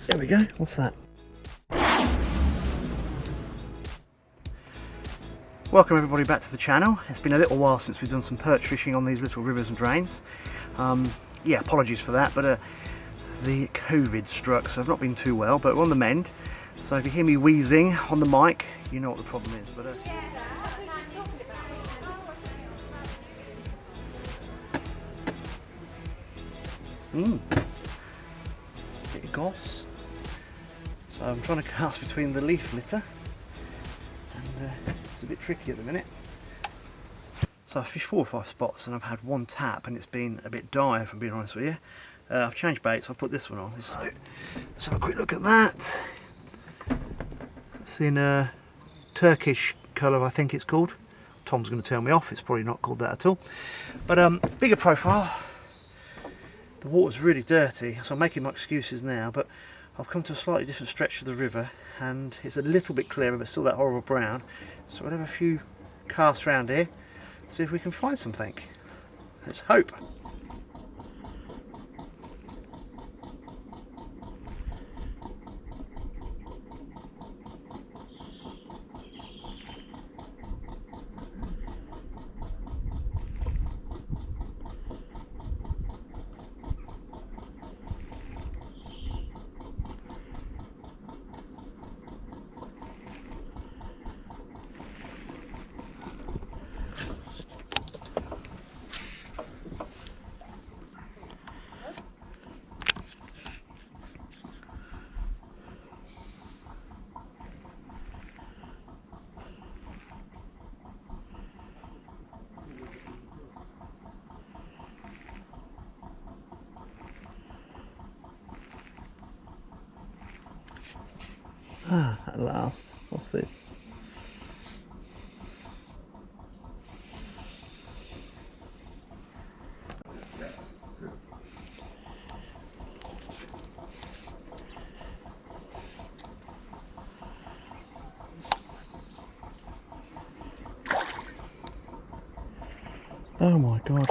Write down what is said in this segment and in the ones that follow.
There we go, what's that? Welcome everybody back to the channel. It's been a little while since we've done some perch fishing on these little rivers and drains. Yeah, apologies for that, but the COVID struck, so I've not been too well, but we're on the mend. So if you hear me wheezing on the mic, you know what the problem is. But bit of goss. So I'm trying to cast between the leaf litter, and it's a bit tricky at the minute. So I've fished 4 or 5 spots and I've had one tap and it's been a bit dire, if I'm being honest with you. I've changed baits, I've put this one on. Let's have a quick look at that. It's in a Turkish colour, I think it's called. Tom's going to tell me off, it's probably not called that at all. But bigger profile. The water's really dirty, so I'm making my excuses now, but I've come to a slightly different stretch of the river and it's a little bit clearer but still that horrible brown. So we'll have a few casts around here, see if we can find something. Let's hope. Ah, at last. What's this? Oh my god.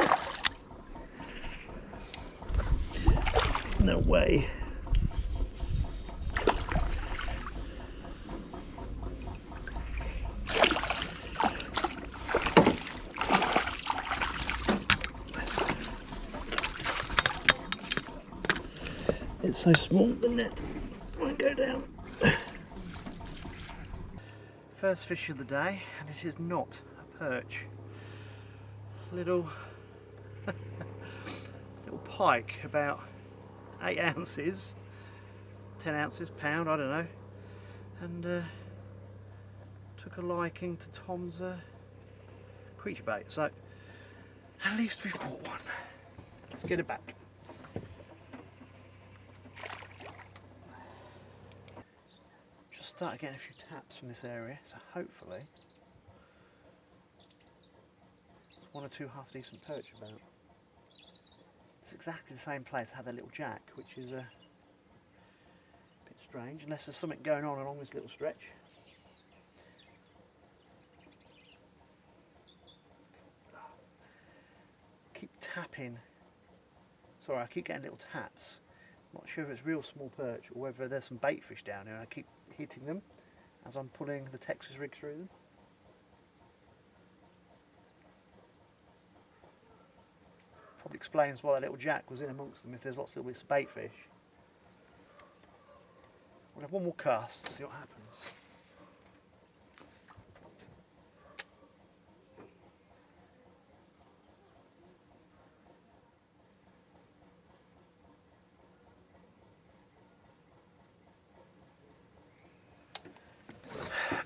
No way. It's so small the net won't go down. First fish of the day, and it is not a perch. Little pike, about 8 ounces, 10 ounces, pound, I don't know, and took a liking to Tom's creature bait, so at least we've caught one. Let's get it back. Just started getting a few taps from this area, so hopefully one or two half decent perch about. It's exactly the same place I had that little jack, which is a bit strange, unless there's something going on along this little stretch. Keep tapping. Sorry, I keep getting little taps. I'm not sure if it's real small perch or whether there's some bait fish down here and I keep hitting them as I'm pulling the Texas rig through them. Probably explains why that little jack was in amongst them if there's lots of little bits of bait fish. We'll have one more cast to see what happens.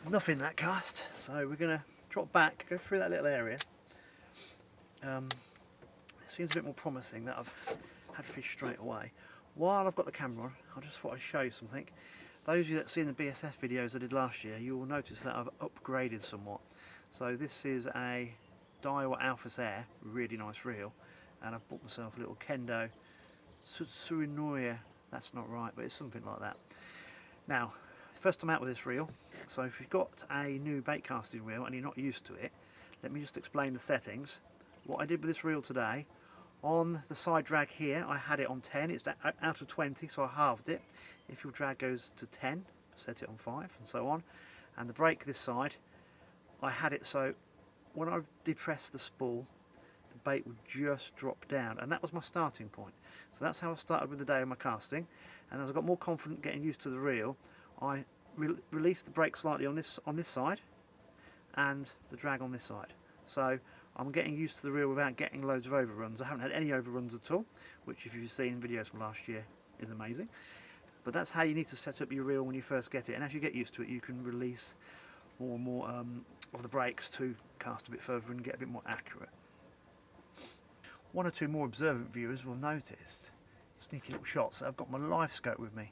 Nothing in that cast, so we're going to drop back, go through that little area. It seems a bit more promising that I've had fish straight away. While I've got the camera on, I just thought I'd show you something. Those of you that have seen the BSF videos I did last year, you will notice that I've upgraded somewhat. So this is a Daiwa Alpha Air, really nice reel, and I've bought myself a little Kendo Tsurinoya. That's not right, but it's something like that. Now, first time out with this reel, so if you've got a new bait casting reel and you're not used to it, let me just explain the settings. What I did with this reel today, On the side drag here, I had it on 10. It's out of 20, so I halved it. If your drag goes to 10, set it on 5, and so on. And the brake this side, I had it so when I depressed the spool, the bait would just drop down, and that was my starting point. So that's how I started with the day of my casting. And as I got more confident getting used to the reel, I released the brake slightly on this side, and the drag on this side. So I'm getting used to the reel without getting loads of overruns. I haven't had any overruns at all, which if you've seen videos from last year is amazing. But that's how you need to set up your reel when you first get it, and as you get used to it you can release more and more of the brakes to cast a bit further and get a bit more accurate. One or two more observant viewers will notice sneaky little shots that I've got my live scope with me.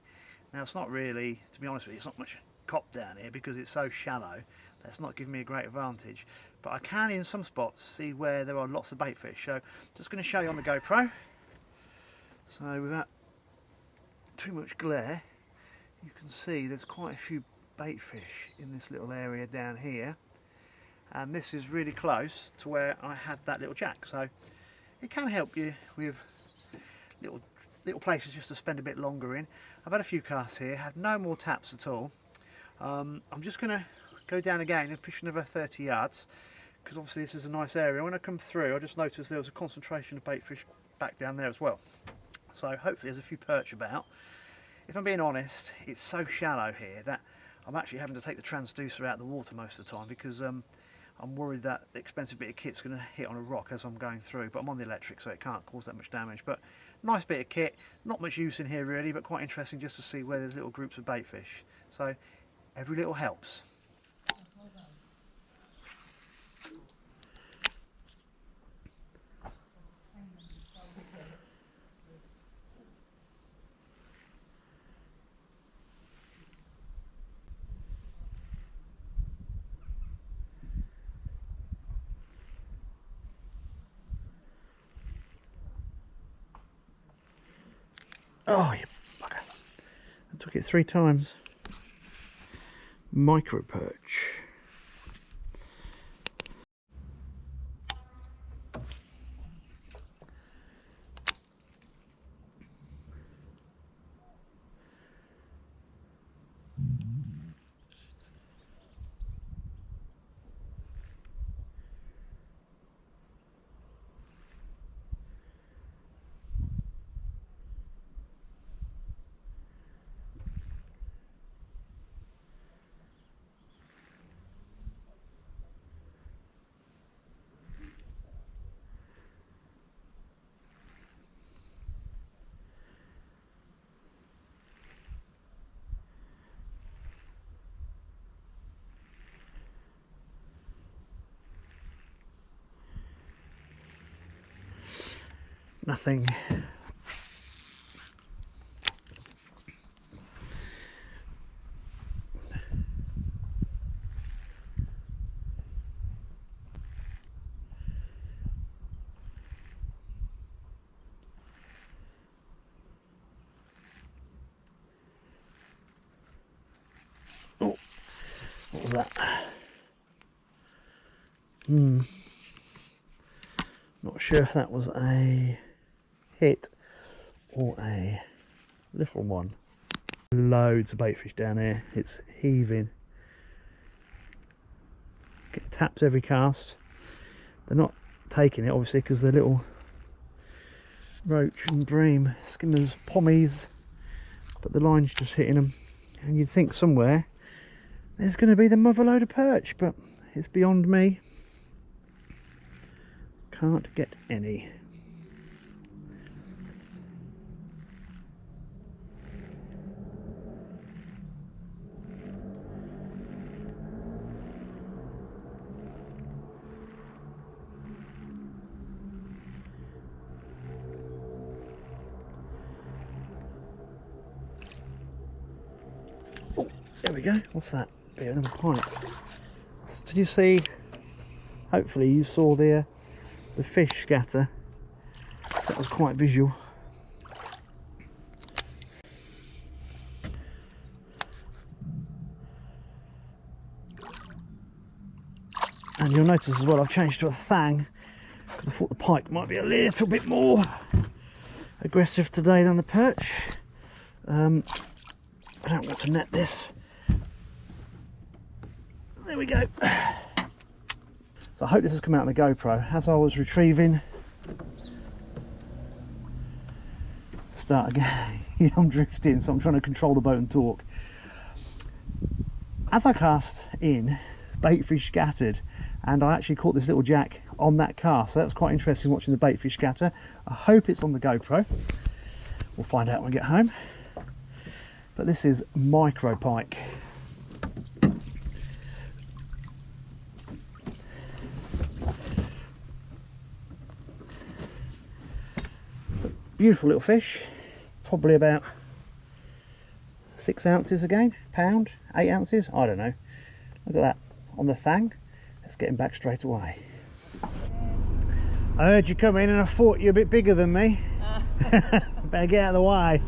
Now it's not really, to be honest with you, it's not much cop down here because it's so shallow. That's not giving me a great advantage, but I can in some spots see where there are lots of bait fish. So just going to show you on the GoPro. So without too much glare, you can see there's quite a few bait fish in this little area down here, and this is really close to where I had that little jack. So it can help you with little places just to spend a bit longer in. I've had a few casts here, had no more taps at all. I'm just going to go down again and fish another 30 yards because obviously this is a nice area. When I come through I just noticed there was a concentration of bait fish back down there as well. So hopefully there's a few perch about. If I'm being honest, it's so shallow here that I'm actually having to take the transducer out of the water most of the time because I'm worried that the expensive bit of kit's going to hit on a rock as I'm going through, but I'm on the electric so it can't cause that much damage. But nice bit of kit, not much use in here really, but quite interesting just to see where there's little groups of bait fish. So every little helps. Oh, you bugger. I took it 3 times. Micro perch. Nothing. Oh, what was that? Not sure if that was a hit or a little one. Loads of bait fish down here, it's heaving. Get taps every cast. They're not taking it obviously because they're little roach and bream skimmers, pommies, but the line's just hitting them, and you'd think somewhere there's going to be the mother load of perch, but it's beyond me. Can't get any. Oh, there we go. What's that? Bit of another pike. Did you see? Hopefully you saw the fish scatter. That was quite visual. And you'll notice as well I've changed to a thang because I thought the pike might be a little bit more aggressive today than the perch. I don't want to net this. There we go. So I hope this has come out on the GoPro. As I was retrieving, start again. I'm drifting, so I'm trying to control the boat and talk. As I cast in, bait fish scattered, and I actually caught this little jack on that cast, so that was quite interesting watching the bait fish scatter. I hope it's on the GoPro. We'll find out when we get home. But this is micro pike. Beautiful little fish, probably about 6 ounces again, pound, 8 ounces, I don't know. Look at that on the thang. Let's get him back straight away. I heard you come in and I thought you were a bit bigger than me. Better get out of the way.